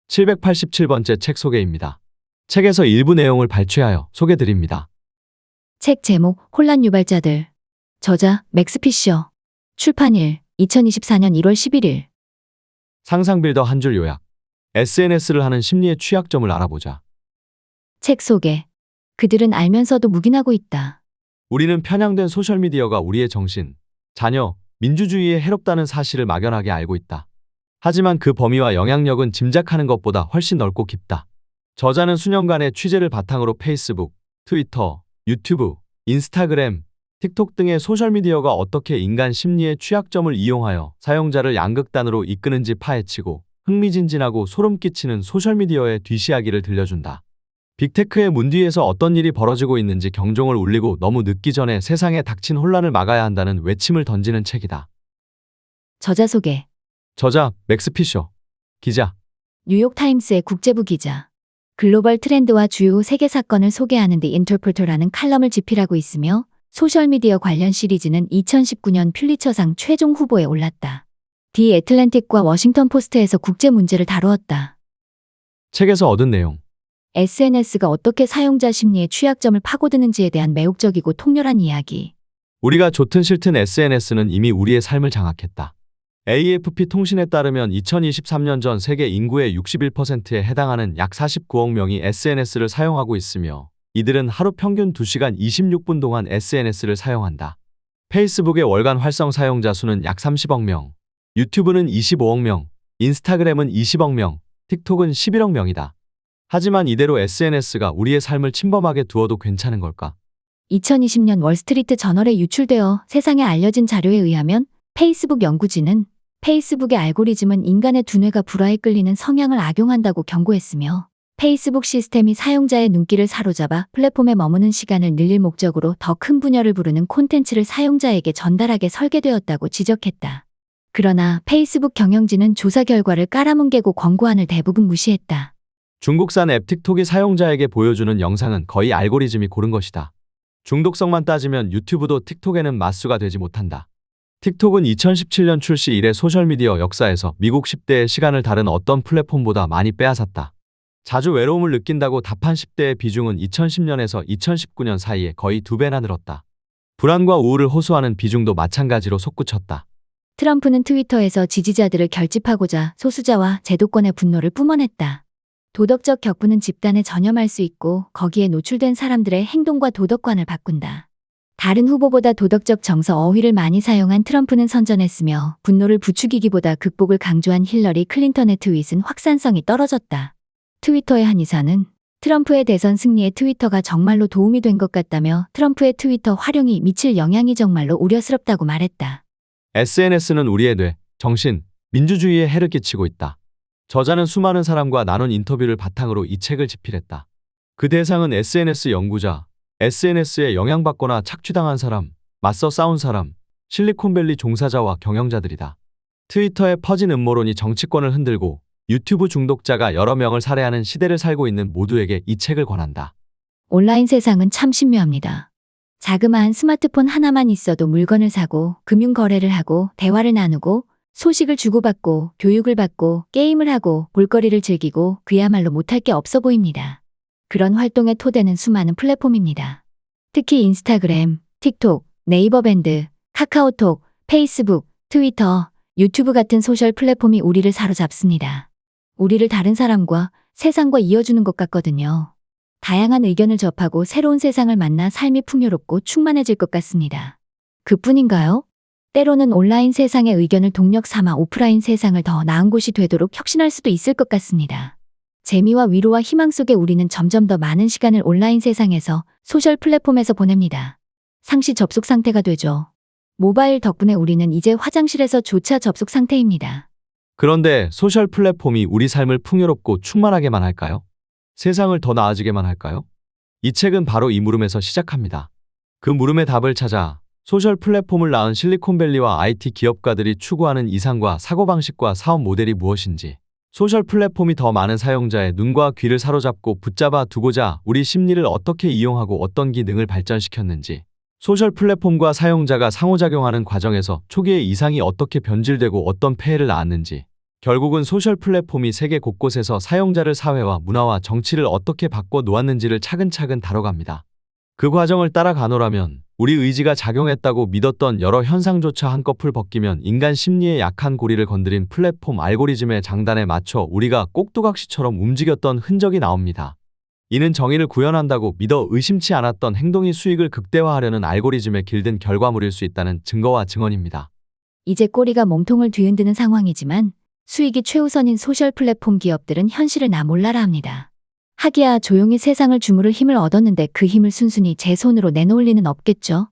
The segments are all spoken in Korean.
787번째 책 소개입니다. 책에서 일부 내용을 발췌하여 소개드립니다. 책 제목 혼란 유발자들. 저자 맥스 피셔. 출판일 2024년 1월 11일. 상상 빌더 한 줄 요약. SNS를 하는 심리의 취약점을 알아보자. 책 소개. 그들은 알면서도 묵인하고 있다. 우리는 편향된 소셜미디어가 우리의 정신, 자녀, 민주주의에 해롭다는 사실을 막연하게 알고 있다. 하지만 그 범위와 영향력은 짐작하는 것보다 훨씬 넓고 깊다. 저자는 수년간의 취재를 바탕으로 페이스북, 트위터, 유튜브, 인스타그램, 틱톡 등의 소셜미디어가 어떻게 인간 심리의 취약점을 이용하여 사용자를 양극단으로 이끄는지 파헤치고 흥미진진하고 소름 끼치는 소셜미디어의 뒷이야기를 들려준다. 빅테크의 문 뒤에서 어떤 일이 벌어지고 있는지 경종을 울리고 너무 늦기 전에 세상에 닥친 혼란을 막아야 한다는 외침을 던지는 책이다. 저자 소개. 저자 맥스 피셔. 기자. 뉴욕타임스의 국제부 기자. 글로벌 트렌드와 주요 세계 사건을 소개하는 The Interpreter라는 칼럼을 집필하고 있으며 소셜미디어 관련 시리즈는 2019년 퓰리처상 최종 후보에 올랐다. 디 애틀랜틱과 워싱턴 포스트에서 국제 문제를 다루었다. 책에서 얻은 내용. SNS가 어떻게 사용자 심리의 취약점을 파고드는지에 대한 매혹적이고 통렬한 이야기. 우리가 좋든 싫든 SNS는 이미 우리의 삶을 장악했다. AFP 통신에 따르면 2023년 전 세계 인구의 61%에 해당하는 약 49억 명이 SNS를 사용하고 있으며 이들은 하루 평균 2시간 26분 동안 SNS를 사용한다. 페이스북의 월간 활성 사용자 수는 약 30억 명, 유튜브는 25억 명, 인스타그램은 20억 명, 틱톡은 11억 명이다. 하지만 이대로 SNS가 우리의 삶을 침범하게 두어도 괜찮은 걸까? 2020년 월스트리트 저널에 유출되어 세상에 알려진 자료에 의하면 페이스북 연구진은 페이스북의 알고리즘은 인간의 두뇌가 불화에 끌리는 성향을 악용한다고 경고했으며 페이스북 시스템이 사용자의 눈길을 사로잡아 플랫폼에 머무는 시간을 늘릴 목적으로 더 큰 분열을 부르는 콘텐츠를 사용자에게 전달하게 설계되었다고 지적했다. 그러나 페이스북 경영진은 조사 결과를 깔아뭉개고 권고안을 대부분 무시했다. 중국산 앱 틱톡이 사용자에게 보여주는 영상은 거의 알고리즘이 고른 것이다. 중독성만 따지면 유튜브도 틱톡에는 맞수가 되지 못한다. 틱톡은 2017년 출시 이래 소셜미디어 역사에서 미국 10대의 시간을 다른 어떤 플랫폼보다 많이 빼앗았다. 자주 외로움을 느낀다고 답한 10대의 비중은 2010년에서 2019년 사이에 거의 2배나 늘었다. 불안과 우울을 호소하는 비중도 마찬가지로 솟구쳤다. 트럼프는 트위터에서 지지자들을 결집하고자 소수자와 제도권의 분노를 뿜어냈다. 도덕적 격분은 집단에 전염할 수 있고 거기에 노출된 사람들의 행동과 도덕관을 바꾼다. 다른 후보보다 도덕적 정서 어휘를 많이 사용한 트럼프는 선전했으며 분노를 부추기기보다 극복을 강조한 힐러리 클린턴의 트윗은 확산성이 떨어졌다. 트위터의 한 이사는 트럼프의 대선 승리에 트위터가 정말로 도움이 된 것 같다며 트럼프의 트위터 활용이 미칠 영향이 정말로 우려스럽다고 말했다. SNS는 우리의 뇌, 정신, 민주주의에 해를 끼치고 있다. 저자는 수많은 사람과 나눈 인터뷰를 바탕으로 이 책을 집필했다. 그 대상은 SNS 연구자, SNS에 영향받거나 착취당한 사람, 맞서 싸운 사람, 실리콘밸리 종사자와 경영자들이다. 트위터에 퍼진 음모론이 정치권을 흔들고 유튜브 중독자가 여러 명을 살해하는 시대를 살고 있는 모두에게 이 책을 권한다. 온라인 세상은 참 신묘합니다. 자그마한 스마트폰 하나만 있어도 물건을 사고 금융거래를 하고 대화를 나누고 소식을 주고받고 교육을 받고 게임을 하고 볼거리를 즐기고 그야말로 못할 게 없어 보입니다. 그런 활동의 토대는 수많은 플랫폼입니다. 특히 인스타그램, 틱톡, 네이버 밴드, 카카오톡, 페이스북, 트위터, 유튜브 같은 소셜 플랫폼이 우리를 사로잡습니다. 우리를 다른 사람과 세상과 이어주는 것 같거든요. 다양한 의견을 접하고 새로운 세상을 만나 삶이 풍요롭고 충만해질 것 같습니다. 그뿐인가요? 때로는 온라인 세상의 의견을 동력 삼아 오프라인 세상을 더 나은 곳이 되도록 혁신할 수도 있을 것 같습니다. 재미와 위로와 희망 속에 우리는 점점 더 많은 시간을 온라인 세상에서 소셜 플랫폼에서 보냅니다. 상시 접속 상태가 되죠. 모바일 덕분에 우리는 이제 화장실에서조차 접속 상태입니다. 그런데 소셜 플랫폼이 우리 삶을 풍요롭고 충만하게만 할까요? 세상을 더 나아지게만 할까요? 이 책은 바로 이 물음에서 시작합니다. 그 물음의 답을 찾아 소셜 플랫폼을 낳은 실리콘밸리와 IT 기업가들이 추구하는 이상과 사고방식과 사업 모델이 무엇인지, 소셜 플랫폼이 더 많은 사용자의 눈과 귀를 사로잡고 붙잡아 두고자 우리 심리를 어떻게 이용하고 어떤 기능을 발전시켰는지, 소셜 플랫폼과 사용자가 상호작용하는 과정에서 초기의 이상이 어떻게 변질되고 어떤 폐해를 낳았는지, 결국은 소셜 플랫폼이 세계 곳곳에서 사용자를 사회와 문화와 정치를 어떻게 바꿔 놓았는지를 차근차근 다뤄갑니다. 그 과정을 따라가노라면 우리 의지가 작용했다고 믿었던 여러 현상조차 한꺼풀 벗기면 인간 심리의 약한 고리를 건드린 플랫폼 알고리즘의 장단에 맞춰 우리가 꼭두각시처럼 움직였던 흔적이 나옵니다. 이는 정의를 구현한다고 믿어 의심치 않았던 행동이 수익을 극대화하려는 알고리즘에 길든 결과물일 수 있다는 증거와 증언입니다. 이제 꼬리가 몸통을 뒤흔드는 상황이지만 수익이 최우선인 소셜 플랫폼 기업들은 현실을 나 몰라라 합니다. 하기야 조용히 세상을 주무를 힘을 얻었는데 그 힘을 순순히 제 손으로 내놓을 리는 없겠죠.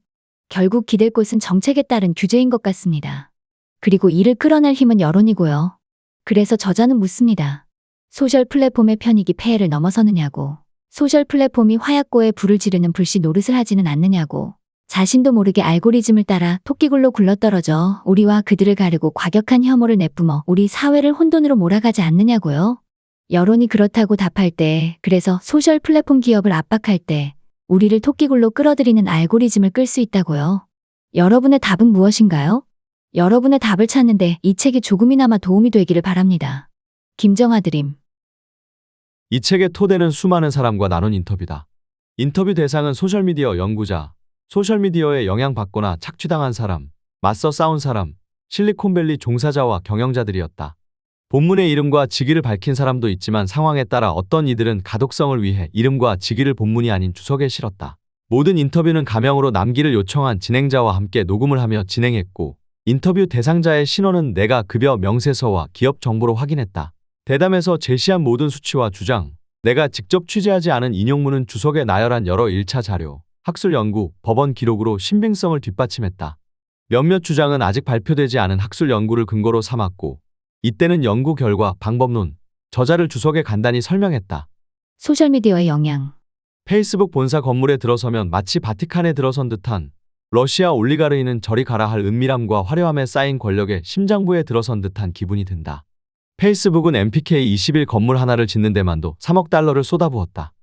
결국 기댈 곳은 정책에 따른 규제인 것 같습니다. 그리고 이를 끌어낼 힘은 여론이고요. 그래서 저자는 묻습니다. 소셜 플랫폼의 편익이 폐해를 넘어서느냐고. 소셜 플랫폼이 화약고에 불을 지르는 불씨 노릇을 하지는 않느냐고. 자신도 모르게 알고리즘을 따라 토끼굴로 굴러떨어져 우리와 그들을 가르고 과격한 혐오를 내뿜어 우리 사회를 혼돈으로 몰아가지 않느냐고요. 여론이 그렇다고 답할 때, 그래서 소셜 플랫폼 기업을 압박할 때 우리를 토끼굴로 끌어들이는 알고리즘을 끌 수 있다고요. 여러분의 답은 무엇인가요? 여러분의 답을 찾는데 이 책이 조금이나마 도움이 되기를 바랍니다. 김정아 드림. 이 책의 토대는 수많은 사람과 나눈 인터뷰다. 인터뷰 대상은 소셜미디어 연구자, 소셜미디어에 영향받거나 착취당한 사람, 맞서 싸운 사람, 실리콘밸리 종사자와 경영자들이었다. 본문의 이름과 직위를 밝힌 사람도 있지만 상황에 따라 어떤 이들은 가독성을 위해 이름과 직위를 본문이 아닌 주석에 실었다. 모든 인터뷰는 가명으로 남기를 요청한 진행자와 함께 녹음을 하며 진행했고, 인터뷰 대상자의 신원은 내가 급여 명세서와 기업 정보로 확인했다. 대담에서 제시한 모든 수치와 주장, 내가 직접 취재하지 않은 인용문은 주석에 나열한 여러 1차 자료, 학술 연구, 법원 기록으로 신빙성을 뒷받침했다. 몇몇 주장은 아직 발표되지 않은 학술 연구를 근거로 삼았고, 이때는 연구 결과, 방법론, 저자를 주석에 간단히 설명했다. 소셜미디어의 영향. 페이스북 본사 건물에 들어서면 마치 바티칸에 들어선 듯한, 러시아 올리가르이는 저리 가라 할 은밀함과 화려함에 쌓인 권력의 심장부에 들어선 듯한 기분이 든다. 페이스북은 MPK 21 건물 하나를 짓는 데만도 3억 달러를 쏟아부었다.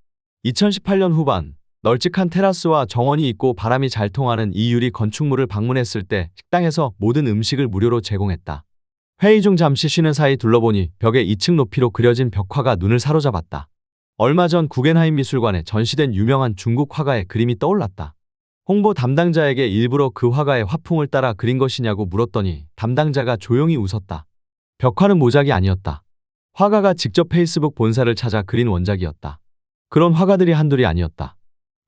2018년 후반, 널찍한 테라스와 정원이 있고 바람이 잘 통하는 이 유리 건축물을 방문했을 때 식당에서 모든 음식을 무료로 제공했다. 회의 중 잠시 쉬는 사이 둘러보니 벽에 2층 높이로 그려진 벽화가 눈을 사로잡았다. 얼마 전 구겐하임 미술관에 전시된 유명한 중국 화가의 그림이 떠올랐다. 홍보 담당자에게 일부러 그 화가의 화풍을 따라 그린 것이냐고 물었더니 담당자가 조용히 웃었다. 벽화는 모작이 아니었다. 화가가 직접 페이스북 본사를 찾아 그린 원작이었다. 그런 화가들이 한둘이 아니었다.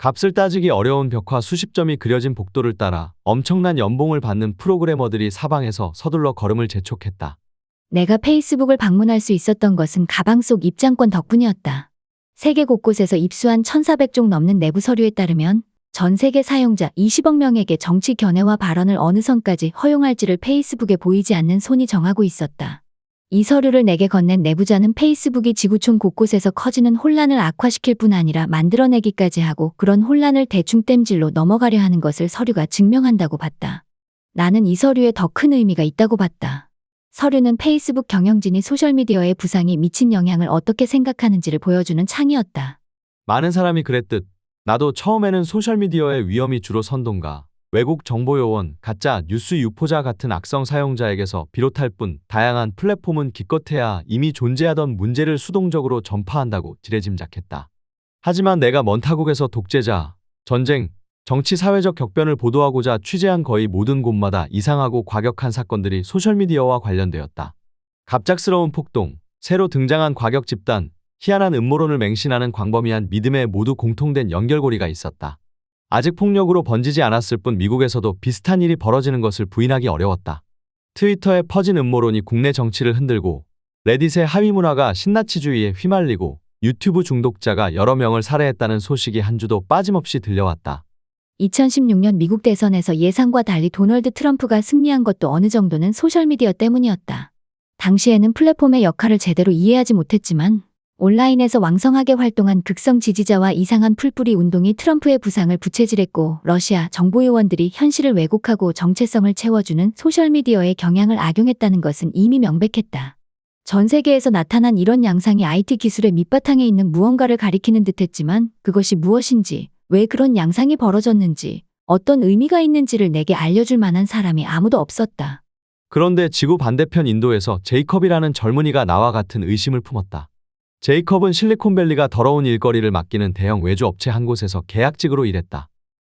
값을 따지기 어려운 벽화 수십 점이 그려진 복도를 따라 엄청난 연봉을 받는 프로그래머들이 사방에서 서둘러 걸음을 재촉했다. 내가 페이스북을 방문할 수 있었던 것은 가방 속 입장권 덕분이었다. 세계 곳곳에서 입수한 1400쪽 넘는 내부 서류에 따르면 전 세계 사용자 20억 명에게 정치 견해와 발언을 어느 선까지 허용할지를 페이스북에 보이지 않는 손이 정하고 있었다. 이 서류를 내게 건넨 내부자는 페이스북이 지구촌 곳곳에서 커지는 혼란을 악화시킬 뿐 아니라 만들어내기까지 하고 그런 혼란을 대충 땜질로 넘어가려 하는 것을 서류가 증명한다고 봤다. 나는 이 서류에 더 큰 의미가 있다고 봤다. 서류는 페이스북 경영진이 소셜미디어의 부상이 미친 영향을 어떻게 생각하는지를 보여주는 창이었다. 많은 사람이 그랬듯 나도 처음에는 소셜미디어의 위험이 주로 선동가, 외국 정보요원, 가짜 뉴스 유포자 같은 악성 사용자에게서 비롯할 뿐 다양한 플랫폼은 기껏해야 이미 존재하던 문제를 수동적으로 전파한다고 지레짐작했다. 하지만 내가 먼 타국에서 독재자, 전쟁, 정치 사회적 격변을 보도하고자 취재한 거의 모든 곳마다 이상하고 과격한 사건들이 소셜미디어와 관련되었다. 갑작스러운 폭동, 새로 등장한 과격 집단, 희한한 음모론을 맹신하는 광범위한 믿음에 모두 공통된 연결고리가 있었다. 아직 폭력으로 번지지 않았을 뿐 미국에서도 비슷한 일이 벌어지는 것을 부인하기 어려웠다. 트위터에 퍼진 음모론이 국내 정치를 흔들고 레딧의 하위 문화가 신나치주의에 휘말리고 유튜브 중독자가 여러 명을 살해했다는 소식이 한 주도 빠짐없이 들려왔다. 2016년 미국 대선에서 예상과 달리 도널드 트럼프가 승리한 것도 어느 정도는 소셜미디어 때문이었다. 당시에는 플랫폼의 역할을 제대로 이해하지 못했지만 온라인에서 왕성하게 활동한 극성 지지자와 이상한 풀뿌리 운동이 트럼프의 부상을 부채질했고 러시아 정보요원들이 현실을 왜곡하고 정체성을 채워주는 소셜미디어에 경향을 악용했다는 것은 이미 명백했다. 전 세계에서 나타난 이런 양상이 IT 기술의 밑바탕에 있는 무언가를 가리키는 듯했지만 그것이 무엇인지, 왜 그런 양상이 벌어졌는지, 어떤 의미가 있는지를 내게 알려줄 만한 사람이 아무도 없었다. 그런데 지구 반대편 인도에서 제이컵이라는 젊은이가 나와 같은 의심을 품었다. 제이컵은 실리콘밸리가 더러운 일거리를 맡기는 대형 외주 업체 한 곳에서 계약직으로 일했다.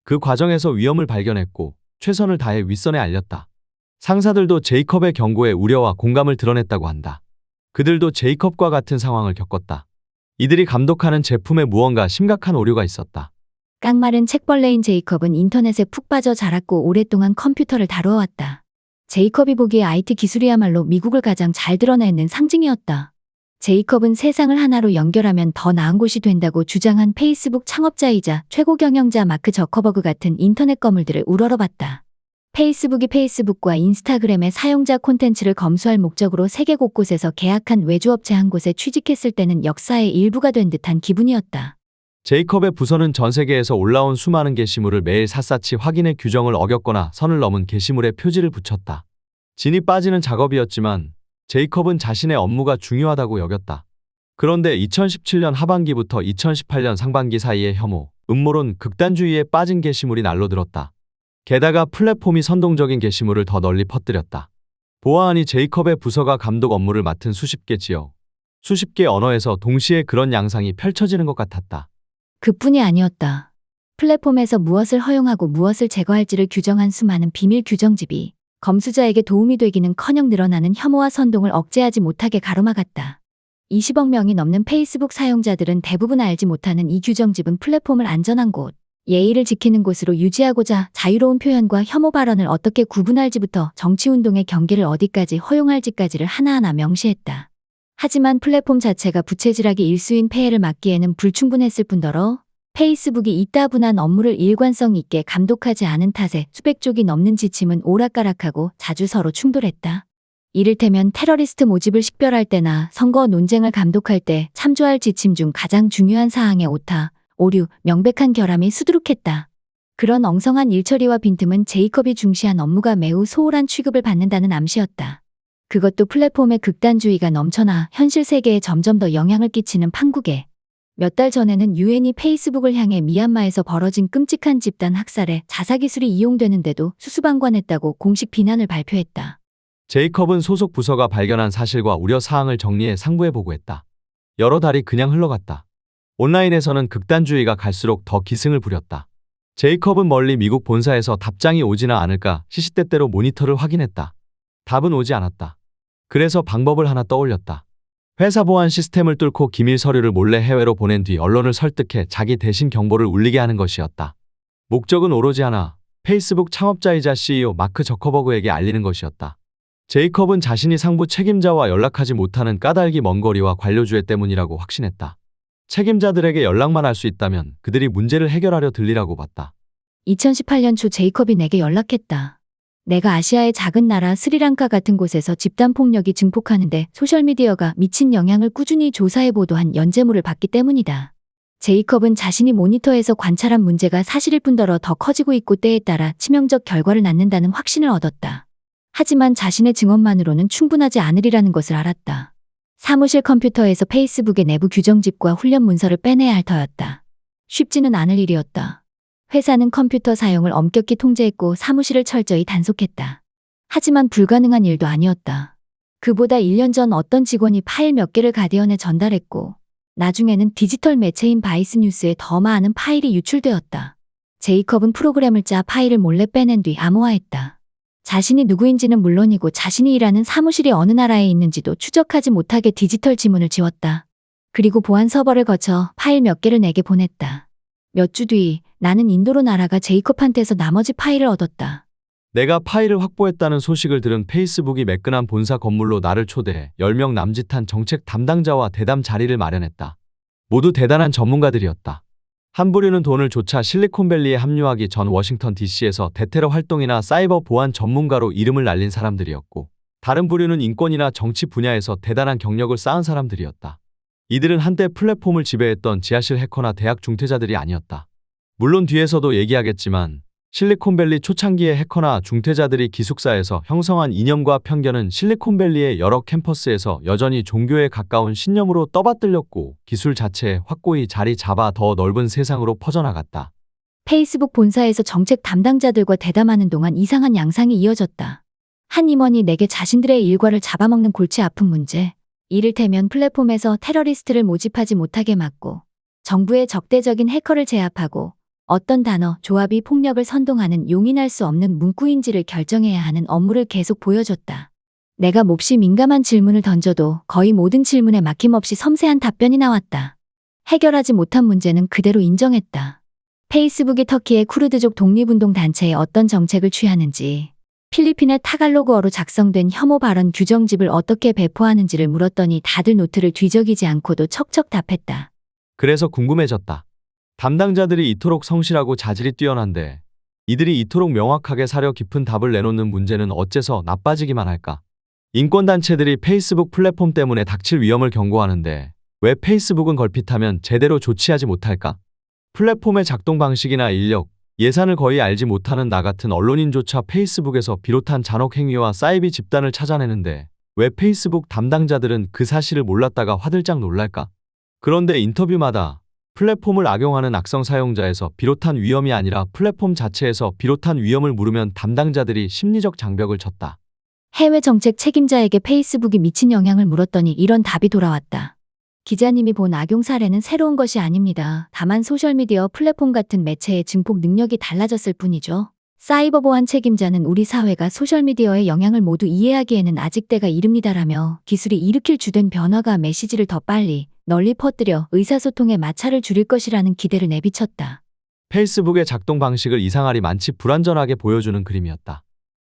그 과정에서 위험을 발견했고 최선을 다해 윗선에 알렸다. 상사들도 제이컵의 경고에 우려와 공감을 드러냈다고 한다. 그들도 제이컵과 같은 상황을 겪었다. 이들이 감독하는 제품에 무언가 심각한 오류가 있었다. 깡마른 책벌레인 제이컵은 인터넷에 푹 빠져 자랐고 오랫동안 컴퓨터를 다루어왔다. 제이컵이 보기에 IT 기술이야말로 미국을 가장 잘 드러내는 상징이었다. 제이컵은 세상을 하나로 연결하면 더 나은 곳이 된다고 주장한 페이스북 창업자이자 최고 경영자 마크 저커버그 같은 인터넷 거물들을 우러러봤다. 페이스북이 페이스북과 인스타그램의 사용자 콘텐츠를 검수할 목적으로 세계 곳곳에서 계약한 외주업체 한 곳에 취직했을 때는 역사의 일부가 된 듯한 기분이었다. 제이컵의 부서는 전 세계에서 올라온 수많은 게시물을 매일 샅샅이 확인해 규정을 어겼거나 선을 넘은 게시물에 표지를 붙였다. 진이 빠지는 작업이었지만 제이컵은 자신의 업무가 중요하다고 여겼다. 그런데 2017년 하반기부터 2018년 상반기 사이에 혐오, 음모론, 극단주의에 빠진 게시물이 날로들었다. 게다가 플랫폼이 선동적인 게시물을 더 널리 퍼뜨렸다. 보아하니 제이컵의 부서가 감독 업무를 맡은 수십 개 지역, 수십 개 언어에서 동시에 그런 양상이 펼쳐지는 것 같았다. 그뿐이 아니었다. 플랫폼에서 무엇을 허용하고 무엇을 제거할지를 규정한 수많은 비밀 규정집이 검수자에게 도움이 되기는커녕 늘어나는 혐오와 선동을 억제하지 못하게 가로막았다. 20억 명이 넘는 페이스북 사용자들은 대부분 알지 못하는 이 규정집은 플랫폼을 안전한 곳, 예의를 지키는 곳으로 유지하고자 자유로운 표현과 혐오 발언을 어떻게 구분할지부터 정치운동의 경계를 어디까지 허용할지까지를 하나하나 명시했다. 하지만 플랫폼 자체가 부채질하기 일수인 폐해를 막기에는 불충분했을 뿐더러 페이스북이 이따분한 업무를 일관성 있게 감독하지 않은 탓에 수백 쪽이 넘는 지침은 오락가락하고 자주 서로 충돌했다. 이를테면 테러리스트 모집을 식별할 때나 선거 논쟁을 감독할 때 참조할 지침 중 가장 중요한 사항의 오타, 오류, 명백한 결함이 수두룩했다. 그런 엉성한 일처리와 빈틈은 제이컵이 중시한 업무가 매우 소홀한 취급을 받는다는 암시였다. 그것도 플랫폼의 극단주의가 넘쳐나 현실 세계에 점점 더 영향을 끼치는 판국에 몇 달 전에는 유엔이 페이스북을 향해 미얀마에서 벌어진 끔찍한 집단 학살에 자사기술이 이용되는데도 수수방관했다고 공식 비난을 발표했다. 제이컵은 소속 부서가 발견한 사실과 우려 사항을 정리해 상부에 보고했다. 여러 달이 그냥 흘러갔다. 온라인에서는 극단주의가 갈수록 더 기승을 부렸다. 제이컵은 멀리 미국 본사에서 답장이 오지나 않을까 시시때때로 모니터를 확인했다. 답은 오지 않았다. 그래서 방법을 하나 떠올렸다. 회사 보안 시스템을 뚫고 기밀 서류를 몰래 해외로 보낸 뒤 언론을 설득해 자기 대신 경보를 울리게 하는 것이었다. 목적은 오로지 하나, 페이스북 창업자이자 CEO 마크 저커버그에게 알리는 것이었다. 제이컵은 자신이 상부 책임자와 연락하지 못하는 까닭이 먼 거리와 관료주의 때문이라고 확신했다. 책임자들에게 연락만 할 수 있다면 그들이 문제를 해결하려 들리라고 봤다. 2018년 초 제이컵이 내게 연락했다. 내가 아시아의 작은 나라 스리랑카 같은 곳에서 집단폭력이 증폭하는데 소셜미디어가 미친 영향을 꾸준히 조사해 보도한 연재물을 봤기 때문이다. 제이컵은 자신이 모니터에서 관찰한 문제가 사실일 뿐더러 더 커지고 있고 때에 따라 치명적 결과를 낳는다는 확신을 얻었다. 하지만 자신의 증언만으로는 충분하지 않으리라는 것을 알았다. 사무실 컴퓨터에서 페이스북의 내부 규정집과 훈련 문서를 빼내야 할 터였다. 쉽지는 않을 일이었다. 회사는 컴퓨터 사용을 엄격히 통제했고 사무실을 철저히 단속했다. 하지만 불가능한 일도 아니었다. 그보다 1년 전 어떤 직원이 파일 몇 개를 가디언에 전달했고 나중에는 디지털 매체인 바이스 뉴스에 더 많은 파일이 유출되었다. 제이컵은 프로그램을 짜 파일을 몰래 빼낸 뒤 암호화했다. 자신이 누구인지는 물론이고 자신이 일하는 사무실이 어느 나라에 있는지도 추적하지 못하게 디지털 지문을 지웠다. 그리고 보안 서버를 거쳐 파일 몇 개를 내게 보냈다. 몇 주 뒤 나는 인도로 날아가 제이컵한테서 나머지 파일을 얻었다. 내가 파일을 확보했다는 소식을 들은 페이스북이 매끈한 본사 건물로 나를 초대해 10명 남짓한 정책 담당자와 대담 자리를 마련했다. 모두 대단한 전문가들이었다. 한 부류는 돈을 쫓아 실리콘밸리에 합류하기 전 워싱턴 DC에서 대테러 활동이나 사이버 보안 전문가로 이름을 날린 사람들이었고, 다른 부류는 인권이나 정치 분야에서 대단한 경력을 쌓은 사람들이었다. 이들은 한때 플랫폼을 지배했던 지하실 해커나 대학 중퇴자들이 아니었다. 물론 뒤에서도 얘기하겠지만 실리콘밸리 초창기의 해커나 중퇴자들이 기숙사에서 형성한 이념과 편견은 실리콘밸리의 여러 캠퍼스에서 여전히 종교에 가까운 신념으로 떠받들렸고 기술 자체에 확고히 자리 잡아 더 넓은 세상으로 퍼져나갔다. 페이스북 본사에서 정책 담당자들과 대담하는 동안 이상한 양상이 이어졌다. 한 임원이 내게 자신들의 일과를 잡아먹는 골치 아픈 문제. 이를테면 플랫폼에서 테러리스트를 모집하지 못하게 막고 정부의 적대적인 해커를 제압하고 어떤 단어, 조합이 폭력을 선동하는 용인할 수 없는 문구인지를 결정해야 하는 업무를 계속 보여줬다. 내가 몹시 민감한 질문을 던져도 거의 모든 질문에 막힘없이 섬세한 답변이 나왔다. 해결하지 못한 문제는 그대로 인정했다. 페이스북이 터키의 쿠르드족 독립운동 단체에 어떤 정책을 취하는지, 필리핀의 타갈로그어로 작성된 혐오 발언 규정집을 어떻게 배포하는지를 물었더니 다들 노트를 뒤적이지 않고도 척척 답했다. 그래서 궁금해졌다. 담당자들이 이토록 성실하고 자질이 뛰어난데 이들이 이토록 명확하게 사려 깊은 답을 내놓는 문제는 어째서 나빠지기만 할까? 인권단체들이 페이스북 플랫폼 때문에 닥칠 위험을 경고하는데 왜 페이스북은 걸핏하면 제대로 조치하지 못할까? 플랫폼의 작동 방식이나 인력, 예산을 거의 알지 못하는 나 같은 언론인조차 페이스북에서 비롯한 잔혹 행위와 사이비 집단을 찾아내는데 왜 페이스북 담당자들은 그 사실을 몰랐다가 화들짝 놀랄까? 그런데 인터뷰마다 플랫폼을 악용하는 악성 사용자에서 비롯한 위험이 아니라 플랫폼 자체에서 비롯한 위험을 물으면 담당자들이 심리적 장벽을 쳤다. 해외 정책 책임자에게 페이스북이 미친 영향을 물었더니 이런 답이 돌아왔다. 기자님이 본 악용 사례는 새로운 것이 아닙니다. 다만 소셜미디어 플랫폼 같은 매체의 증폭 능력이 달라졌을 뿐이죠. 사이버 보안 책임자는 우리 사회가 소셜미디어의 영향을 모두 이해하기에는 아직 때가 이릅니다라며 기술이 일으킬 주된 변화가 메시지를 더 빨리, 널리 퍼뜨려 의사소통의 마찰을 줄일 것이라는 기대를 내비쳤다. 페이스북의 작동 방식을 이상하리 많지 불완전하게 보여주는 그림이었다.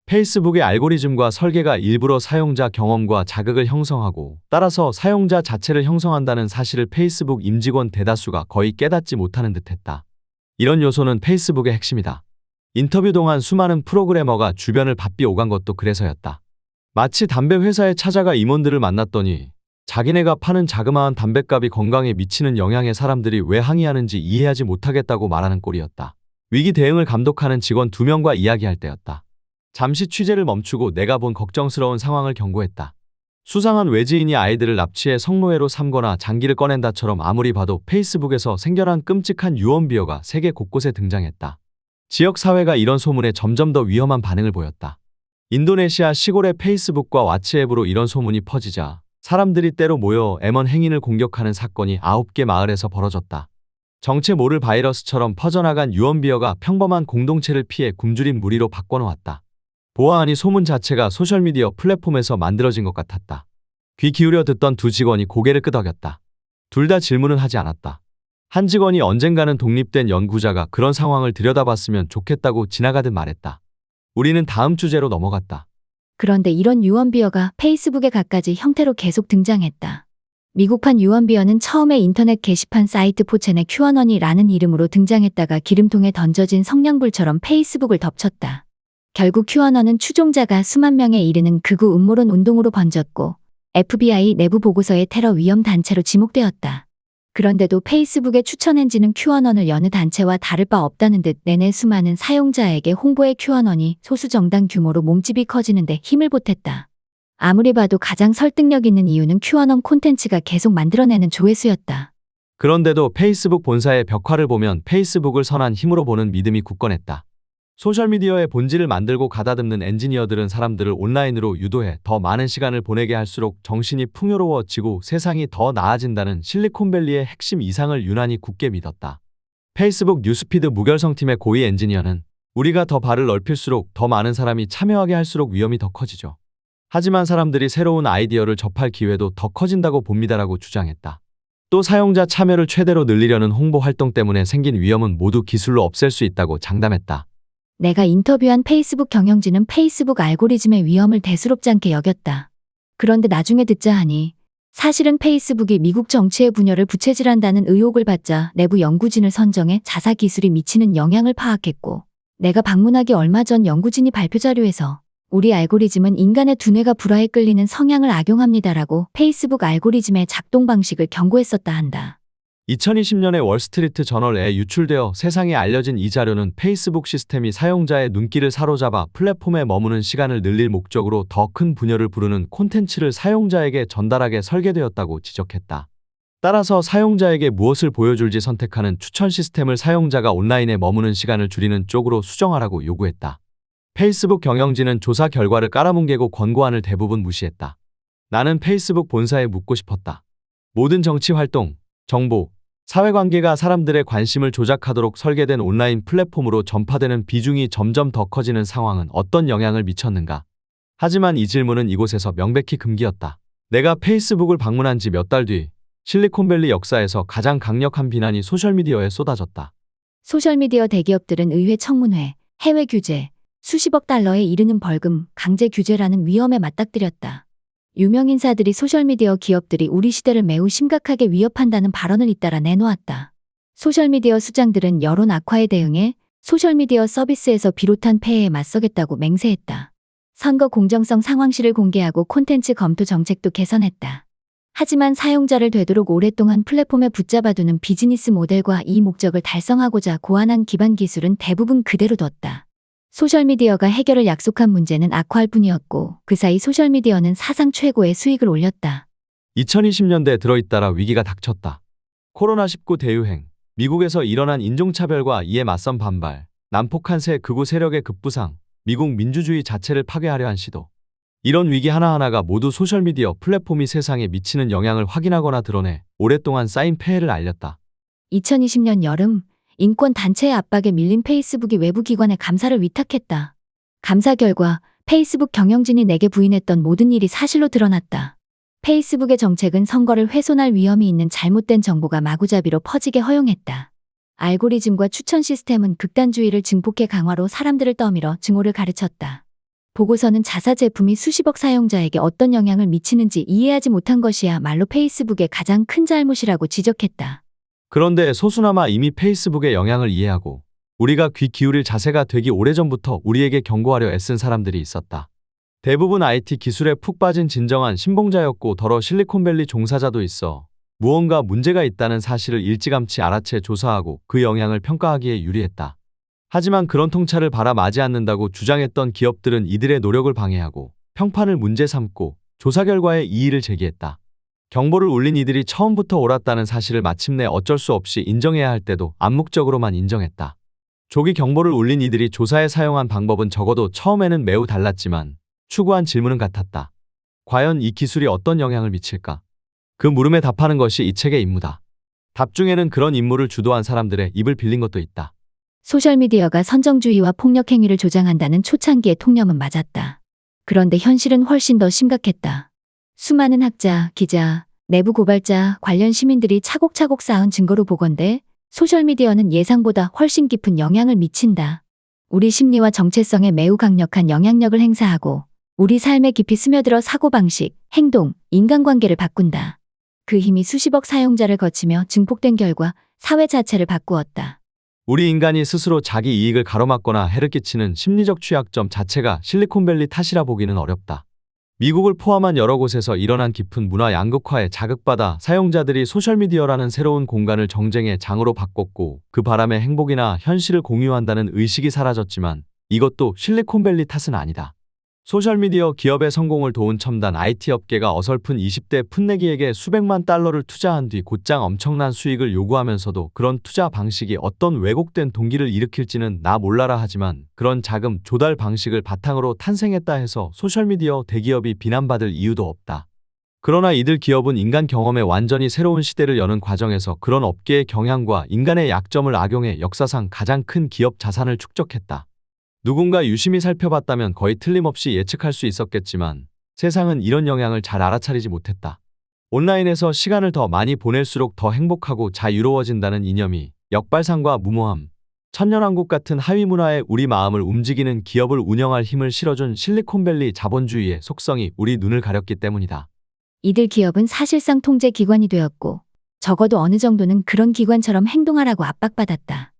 페이스북의 알고리즘과 설계가 일부러 사용자 경험과 자극을 형성하고 따라서 사용자 자체를 형성한다는 사실을 페이스북 임직원 대다수가 거의 깨닫지 못하는 듯했다. 이런 요소는 페이스북의 핵심이다. 인터뷰 동안 수많은 프로그래머가 주변을 바삐 오간 것도 그래서였다. 마치 담배 회사에 찾아가 임원들을 만났더니 자기네가 파는 자그마한 담뱃값이 건강에 미치는 영향에 사람들이 왜 항의하는지 이해하지 못하겠다고 말하는 꼴이었다. 위기 대응을 감독하는 직원 2명과 이야기할 때였다. 잠시 취재를 멈추고 내가 본 걱정스러운 상황을 경고했다. 수상한 외지인이 아이들을 납치해 성노예로 삼거나 장기를 꺼낸다처럼 아무리 봐도 페이스북에서 생겨난 끔찍한 유언비어가 세계 곳곳에 등장했다. 지역사회가 이런 소문에 점점 더 위험한 반응을 보였다. 인도네시아 시골의 페이스북과 왓츠앱으로 이런 소문이 퍼지자 사람들이 때로 모여 M1 행인을 공격하는 사건이 9개 마을에서 벌어졌다. 정체 모를 바이러스처럼 퍼져나간 유언비어가 평범한 공동체를 피해 굶주린 무리로 바꿔놓았다. 보아하니 소문 자체가 소셜미디어 플랫폼에서 만들어진 것 같았다. 귀 기울여 듣던 두 직원이 고개를 끄덕였다. 둘 다 질문은 하지 않았다. 한 직원이 언젠가는 독립된 연구자가 그런 상황을 들여다봤으면 좋겠다고 지나가듯 말했다. 우리는 다음 주제로 넘어갔다. 그런데 이런 유언비어가 페이스북에 갖가지 형태로 계속 등장했다. 미국판 유언비어는 처음에 인터넷 게시판 사이트 포첸의 QAnon이라는 이름으로 등장했다가 기름통에 던져진 성냥불처럼 페이스북을 덮쳤다. 결국 QAnon은 추종자가 수만 명에 이르는 극우 음모론 운동으로 번졌고 FBI 내부 보고서의 테러 위험 단체로 지목되었다. 그런데도 페이스북의 추천 엔진은 QAnon을 여느 단체와 다를 바 없다는 듯 내내 수많은 사용자에게 홍보해 QAnon이 소수 정당 규모로 몸집이 커지는데 힘을 보탰다. 아무리 봐도 가장 설득력 있는 이유는 QAnon 콘텐츠가 계속 만들어내는 조회수였다. 그런데도 페이스북 본사의 벽화를 보면 페이스북을 선한 힘으로 보는 믿음이 굳건했다. 소셜미디어의 본질을 만들고 가다듬는 엔지니어들은 사람들을 온라인으로 유도해 더 많은 시간을 보내게 할수록 정신이 풍요로워지고 세상이 더 나아진다는 실리콘밸리의 핵심 이상을 유난히 굳게 믿었다. 페이스북 뉴스피드 무결성팀의 고위 엔지니어는 우리가 더 발을 넓힐수록 더 많은 사람이 참여하게 할수록 위험이 더 커지죠. 하지만 사람들이 새로운 아이디어를 접할 기회도 더 커진다고 봅니다라고 주장했다. 또 사용자 참여를 최대로 늘리려는 홍보 활동 때문에 생긴 위험은 모두 기술로 없앨 수 있다고 장담했다. 내가 인터뷰한 페이스북 경영진은 페이스북 알고리즘의 위험을 대수롭지 않게 여겼다. 그런데 나중에 듣자 하니 사실은 페이스북이 미국 정치의 분열을 부채질한다는 의혹을 받자 내부 연구진을 선정해 자사 기술이 미치는 영향을 파악했고 내가 방문하기 얼마 전 연구진이 발표 자료에서 우리 알고리즘은 인간의 두뇌가 불화에 끌리는 성향을 악용합니다라고 페이스북 알고리즘의 작동 방식을 경고했었다 한다. 2020년에 월스트리트 저널에 유출되어 세상에 알려진 이 자료는 페이스북 시스템이 사용자의 눈길을 사로잡아 플랫폼에 머무는 시간을 늘릴 목적으로 더 큰 분열을 부르는 콘텐츠를 사용자에게 전달하게 설계되었다고 지적했다. 따라서 사용자에게 무엇을 보여줄지 선택하는 추천 시스템을 사용자가 온라인에 머무는 시간을 줄이는 쪽으로 수정하라고 요구했다. 페이스북 경영진은 조사 결과를 깔아뭉개고 권고안을 대부분 무시했다. 나는 페이스북 본사에 묻고 싶었다. 모든 정치 활동, 정보, 사회관계가 사람들의 관심을 조작하도록 설계된 온라인 플랫폼으로 전파되는 비중이 점점 더 커지는 상황은 어떤 영향을 미쳤는가? 하지만 이 질문은 이곳에서 명백히 금기였다. 내가 페이스북을 방문한 지 몇 달 뒤 실리콘밸리 역사에서 가장 강력한 비난이 소셜미디어에 쏟아졌다. 소셜미디어 대기업들은 의회 청문회, 해외 규제, 수십억 달러에 이르는 벌금, 강제 규제라는 위험에 맞닥뜨렸다. 유명 인사들이 소셜미디어 기업들이 우리 시대를 매우 심각하게 위협한다는 발언을 잇따라 내놓았다. 소셜미디어 수장들은 여론 악화에 대응해 소셜미디어 서비스에서 비롯한 폐해에 맞서겠다고 맹세했다. 선거 공정성 상황실을 공개하고 콘텐츠 검토 정책도 개선했다. 하지만 사용자를 되도록 오랫동안 플랫폼에 붙잡아두는 비즈니스 모델과 이 목적을 달성하고자 고안한 기반 기술은 대부분 그대로 뒀다. 소셜미디어가 해결을 약속한 문제는 악화할 뿐이었고 그 사이 소셜미디어는 사상 최고의 수익을 올렸다. 2020년대에 들어잇따라 위기가 닥쳤다. 코로나19 대유행, 미국에서 일어난 인종차별과 이에 맞선 반발, 난폭한 새 극우 세력의 급부상, 미국 민주주의 자체를 파괴하려 한 시도. 이런 위기 하나하나가 모두 소셜미디어 플랫폼이 세상에 미치는 영향을 확인하거나 드러내 오랫동안 쌓인 폐해를 알렸다. 2020년 여름, 인권단체의 압박에 밀린 페이스북이 외부 기관에 감사를 위탁했다. 감사 결과 페이스북 경영진이 내게 부인했던 모든 일이 사실로 드러났다. 페이스북의 정책은 선거를 훼손할 위험이 있는 잘못된 정보가 마구잡이로 퍼지게 허용했다. 알고리즘과 추천 시스템은 극단주의를 증폭해 강화로 사람들을 떠밀어 증오를 가르쳤다. 보고서는 자사 제품이 수십억 사용자에게 어떤 영향을 미치는지 이해하지 못한 것이야말로 페이스북의 가장 큰 잘못이라고 지적했다. 그런데 소수나마 이미 페이스북의 영향을 이해하고 우리가 귀 기울일 자세가 되기 오래전부터 우리에게 경고하려 애쓴 사람들이 있었다. 대부분 IT 기술에 푹 빠진 진정한 신봉자였고 더러 실리콘밸리 종사자도 있어 무언가 문제가 있다는 사실을 일찌감치 알아채 조사하고 그 영향을 평가하기에 유리했다. 하지만 그런 통찰을 바라마지 않는다고 주장했던 기업들은 이들의 노력을 방해하고 평판을 문제 삼고 조사 결과에 이의를 제기했다. 경보를 울린 이들이 처음부터 옳았다는 사실을 마침내 어쩔 수 없이 인정해야 할 때도 암묵적으로만 인정했다. 조기 경보를 울린 이들이 조사에 사용한 방법은 적어도 처음에는 매우 달랐지만 추구한 질문은 같았다. 과연 이 기술이 어떤 영향을 미칠까? 그 물음에 답하는 것이 이 책의 임무다. 답 중에는 그런 임무를 주도한 사람들의 입을 빌린 것도 있다. 소셜미디어가 선정주의와 폭력 행위를 조장한다는 초창기의 통념은 맞았다. 그런데 현실은 훨씬 더 심각했다. 수많은 학자, 기자, 내부 고발자, 관련 시민들이 차곡차곡 쌓은 증거로 보건대 소셜미디어는 예상보다 훨씬 깊은 영향을 미친다. 우리 심리와 정체성에 매우 강력한 영향력을 행사하고 우리 삶에 깊이 스며들어 사고방식, 행동, 인간관계를 바꾼다. 그 힘이 수십억 사용자를 거치며 증폭된 결과 사회 자체를 바꾸었다. 우리 인간이 스스로 자기 이익을 가로막거나 해를 끼치는 심리적 취약점 자체가 실리콘밸리 탓이라 보기는 어렵다. 미국을 포함한 여러 곳에서 일어난 깊은 문화 양극화에 자극받아 사용자들이 소셜미디어라는 새로운 공간을 정쟁의 장으로 바꿨고 그 바람에 행복이나 현실을 공유한다는 의식이 사라졌지만 이것도 실리콘밸리 탓은 아니다. 소셜미디어 기업의 성공을 도운 첨단 IT 업계가 어설픈 20대 풋내기에게 수백만 달러를 투자한 뒤 곧장 엄청난 수익을 요구하면서도 그런 투자 방식이 어떤 왜곡된 동기를 일으킬지는 나 몰라라 하지만 그런 자금 조달 방식을 바탕으로 탄생했다 해서 소셜미디어 대기업이 비난받을 이유도 없다. 그러나 이들 기업은 인간 경험에 완전히 새로운 시대를 여는 과정에서 그런 업계의 경향과 인간의 약점을 악용해 역사상 가장 큰 기업 자산을 축적했다. 누군가 유심히 살펴봤다면 거의 틀림없이 예측할 수 있었겠지만 세상은 이런 영향을 잘 알아차리지 못했다. 온라인에서 시간을 더 많이 보낼수록 더 행복하고 자유로워진다는 이념이 역발상과 무모함, 천년왕국 같은 하위 문화에 우리 마음을 움직이는 기업을 운영할 힘을 실어준 실리콘밸리 자본주의의 속성이 우리 눈을 가렸기 때문이다. 이들 기업은 사실상 통제 기관이 되었고 적어도 어느 정도는 그런 기관처럼 행동하라고 압박받았다.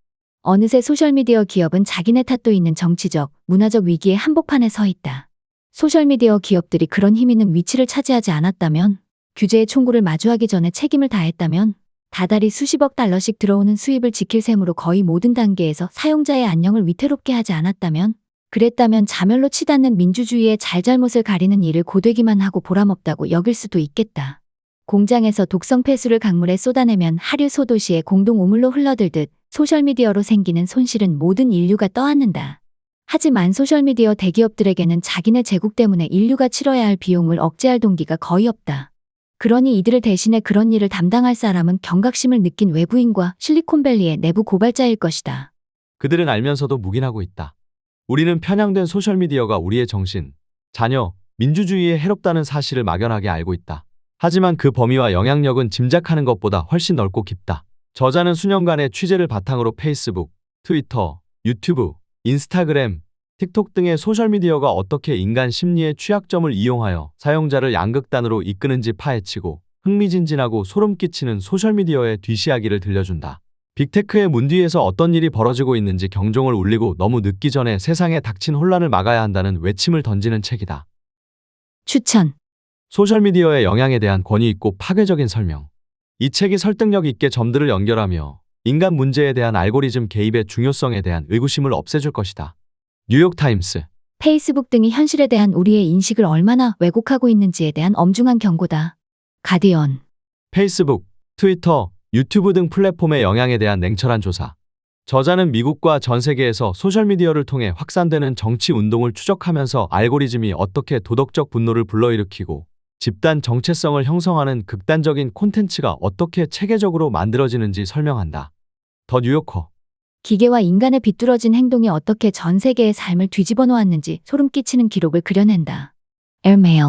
어느새 소셜미디어 기업은 자기네 탓도 있는 정치적, 문화적 위기의 한복판에 서 있다. 소셜미디어 기업들이 그런 힘 있는 위치를 차지하지 않았다면, 규제의 총구를 마주하기 전에 책임을 다했다면, 다달이 수십억 달러씩 들어오는 수입을 지킬 셈으로 거의 모든 단계에서 사용자의 안녕을 위태롭게 하지 않았다면, 그랬다면 자멸로 치닫는 민주주의의 잘잘못을 가리는 일을 고되기만 하고 보람없다고 여길 수도 있겠다. 공장에서 독성 폐수를 강물에 쏟아내면 하류 소도시의 공동 우물로 흘러들듯 소셜미디어로 생기는 손실은 모든 인류가 떠안는다. 하지만 소셜미디어 대기업들에게는 자기네 제국 때문에 인류가 치러야 할 비용을 억제할 동기가 거의 없다. 그러니 이들을 대신해 그런 일을 담당할 사람은 경각심을 느낀 외부인과 실리콘밸리의 내부 고발자일 것이다. 그들은 알면서도 묵인하고 있다. 우리는 편향된 소셜미디어가 우리의 정신, 자녀, 민주주의에 해롭다는 사실을 막연하게 알고 있다. 하지만 그 범위와 영향력은 짐작하는 것보다 훨씬 넓고 깊다. 저자는 수년간의 취재를 바탕으로 페이스북, 트위터, 유튜브, 인스타그램, 틱톡 등의 소셜미디어가 어떻게 인간 심리의 취약점을 이용하여 사용자를 양극단으로 이끄는지 파헤치고 흥미진진하고 소름 끼치는 소셜미디어의 뒷이야기를 들려준다. 빅테크의 문 뒤에서 어떤 일이 벌어지고 있는지 경종을 울리고 너무 늦기 전에 세상에 닥친 혼란을 막아야 한다는 외침을 던지는 책이다. 추천. 소셜미디어의 영향에 대한 권위 있고 파괴적인 설명. 이 책이 설득력 있게 점들을 연결하며 인간 문제에 대한 알고리즘 개입의 중요성에 대한 의구심을 없애줄 것이다. 뉴욕타임스. 페이스북 등이 현실에 대한 우리의 인식을 얼마나 왜곡하고 있는지에 대한 엄중한 경고다. 가디언. 페이스북, 트위터, 유튜브 등 플랫폼의 영향에 대한 냉철한 조사. 저자는 미국과 전 세계에서 소셜미디어를 통해 확산되는 정치 운동을 추적하면서 알고리즘이 어떻게 도덕적 분노를 불러일으키고 집단 정체성을 형성하는 극단적인 콘텐츠가 어떻게 체계적으로 만들어지는지 설명한다. 더 뉴요커. 기계와 인간의 비뚤어진 행동이 어떻게 전 세계의 삶을 뒤집어 놓았는지 소름 끼치는 기록을 그려낸다. 에메일.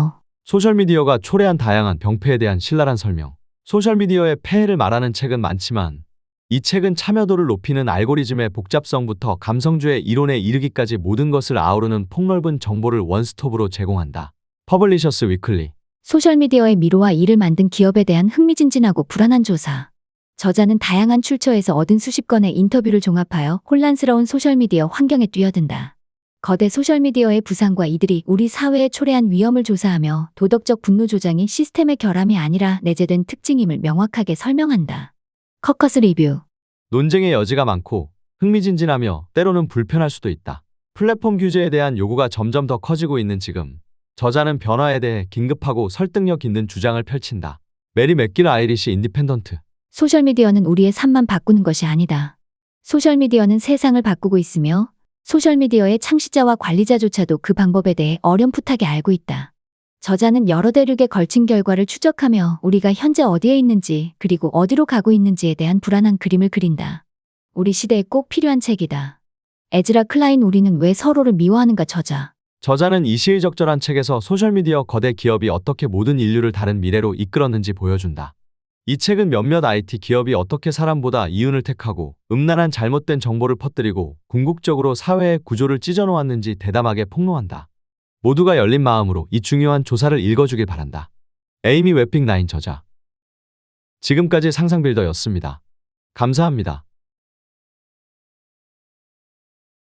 소셜미디어가 초래한 다양한 병폐에 대한 신랄한 설명. 소셜미디어의 폐해를 말하는 책은 많지만 이 책은 참여도를 높이는 알고리즘의 복잡성부터 감성주의 이론에 이르기까지 모든 것을 아우르는 폭넓은 정보를 원스톱으로 제공한다. 퍼블리셔스 위클리. 소셜미디어의 미로와 이를 만든 기업에 대한 흥미진진하고 불안한 조사. 저자는 다양한 출처에서 얻은 수십 건의 인터뷰를 종합하여 혼란스러운 소셜미디어 환경에 뛰어든다. 거대 소셜미디어의 부상과 이들이 우리 사회에 초래한 위험을 조사하며 도덕적 분노 조장이 시스템의 결함이 아니라 내재된 특징임을 명확하게 설명한다. 커커스 리뷰. 논쟁의 여지가 많고 흥미진진하며 때로는 불편할 수도 있다. 플랫폼 규제에 대한 요구가 점점 더 커지고 있는 지금, 저자는 변화에 대해 긴급하고 설득력 있는 주장을 펼친다. 메리 맥길 아이리시 인디펜던트. 소셜미디어는 우리의 삶만 바꾸는 것이 아니다. 소셜미디어는 세상을 바꾸고 있으며 소셜미디어의 창시자와 관리자조차도 그 방법에 대해 어렴풋하게 알고 있다. 저자는 여러 대륙에 걸친 결과를 추적하며 우리가 현재 어디에 있는지 그리고 어디로 가고 있는지에 대한 불안한 그림을 그린다. 우리 시대에 꼭 필요한 책이다. 에즈라 클라인 우리는 왜 서로를 미워하는가 저자. 저자는 이 시의적절한 책에서 소셜미디어 거대 기업이 어떻게 모든 인류를 다른 미래로 이끌었는지 보여준다. 이 책은 몇몇 IT 기업이 어떻게 사람보다 이윤을 택하고 음란한 잘못된 정보를 퍼뜨리고 궁극적으로 사회의 구조를 찢어놓았는지 대담하게 폭로한다. 모두가 열린 마음으로 이 중요한 조사를 읽어주길 바란다. 에이미 웨핑 나인 저자. 지금까지 상상빌더였습니다. 감사합니다.